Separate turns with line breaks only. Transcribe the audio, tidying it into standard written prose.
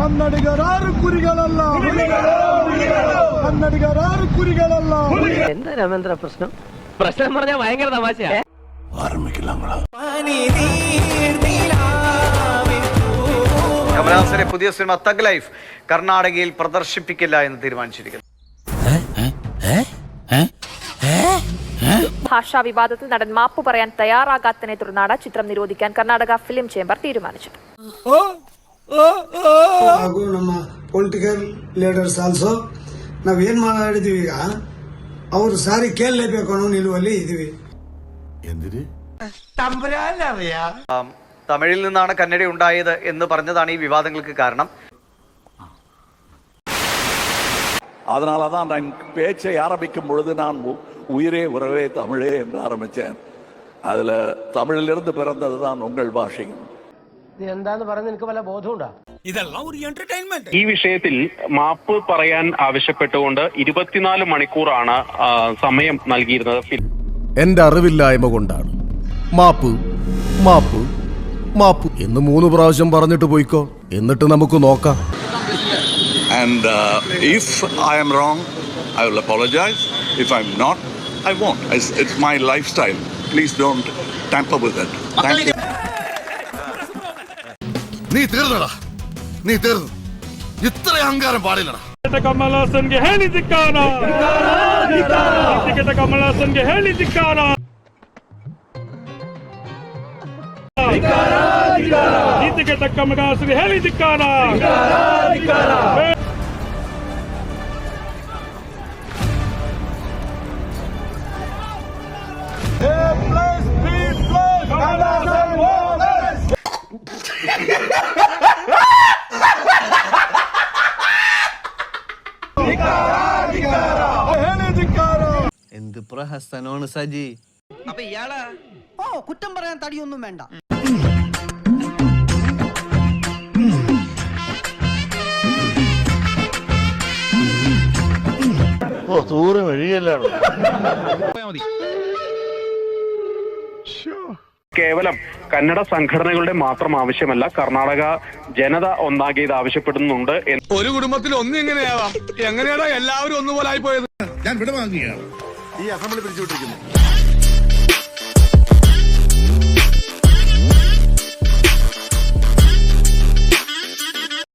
കന്നഡിഗരാറ് കുരികളല്ല, കന്നഡിഗരാറ് കുരികളല്ല.
എന്താ രാമേന്ദ്ര പ്രശ്നം? പ്രശ്നം പറഞ്ഞാൽ ഭയങ്കര തമാശയാ.
കമലഹാസന്റെ പുതിയ സിനിമ തഗ് ലൈഫ് കർണാടകയിൽ പ്രദർശിപ്പിക്കില്ല എന്ന് തീരുമാനിച്ചിരിക്കുന്നു.
ഭാഷാ വിവാദത്തിൽ നടൻ മാപ്പ് പറയാൻ തയ്യാറാകാത്തതിനെ തുടർന്നാണ് ചിത്രം നിരോധിക്കാൻ കർണാടക ഫിലിം ചേംബർ തീരുമാനിച്ചത്.
ಹಾಗೂ ನಮ್ಮ ಪೊಲಿಟಿಕಲ್ ಲೀಡರ್ಸ್ ಆಲ್ಸೋ ನಾವೇನ್ ಮಾಡಿದೀವಿ ಈಗ ಅವ್ರು ಸಾರಿ ಕೇಳಲೇಬೇಕು ಅನ್ನೋ ನಿಲುವಲ್ಲಿ ಇದೀವಿ.
തമിഴിൽ നിന്നാണ് കന്നഡ ഉണ്ടായത് എന്ന് പറഞ്ഞതാണ് ഈ വിവാദങ്ങൾക്ക് കാരണം.
அதனாலதான் நான் பேச்சை ஆரம்பிக்கும் பொழுது நான் உயிரே உறவே தமிழே என்று ஆரம்பித்தேன். அதுல தமிழிலிருந்து பிறந்ததுதான் உங்கள் பாஷையும்.
എന്താന്ന് പറഞ്ഞ എനിക്ക് വല്ല ബോധമുണ്ടോ?
ഈ വിഷയത്തിൽ മാപ്പ് പറയാൻ ആവശ്യപ്പെട്ടുകൊണ്ട് 24 മണിക്കൂറാണ് സമയം നൽകിയിരുന്നത്.
എന്റെ അറിവില്ലായ്മ കൊണ്ടാണ്. മാപ്പ് മാപ്പ് മാപ്പ് എന്ന് 3 പ്രാവശ്യം പറഞ്ഞിട്ട് പോയിക്കോ, എന്നിട്ട് നമുക്ക് നോക്കാം.
And if I am wrong, I will apologize. If I'm not, I won't. It's my lifestyle. Please don't tamper with it. Thank you.
നീ തീർന്നടാ, നീ തീർന്നു. ഇത്ര അഹങ്കാരം പാടില്ലടാ.
കമലഹാസൻಗೆ ಹೇಳಿ ಧಿಕ್ಕಾರ, ಕಮಲಹಾಸನ್ಗೆ ಹೇಳಿ ಧಿಕ್ಕಾರ. ನೀತಿಗೆ ತಕ್ಕ ಕಮಲಹಾಸನ್ಗೆ ಹೇಳಿ ಧಿಕ್ಕಾರ.
എന്ത് പ്രഹസനമാണ് സജി.
അപ്പൊ ഇയാളാ കുറ്റം പറയാൻ തടിയൊന്നും വേണ്ട.
കേവലം കന്നഡ സംഘടനകളുടെ മാത്രം ആവശ്യമല്ല, കർണാടക ജനത ഒന്നാകെ ഇത് ആവശ്യപ്പെടുന്നുണ്ട്.
ഒരു കുടുംബത്തിൽ ഒന്നെങ്ങനെയാവാം? എങ്ങനെയാണോ എല്ലാവരും ഒന്നുപോലെ ആയി പോയത്? ഞാൻ വിട വാങ്ങിയാണ്. ഈ അസംബ്ലി പിരിച്ചുവിട്ടിരിക്കുന്നു.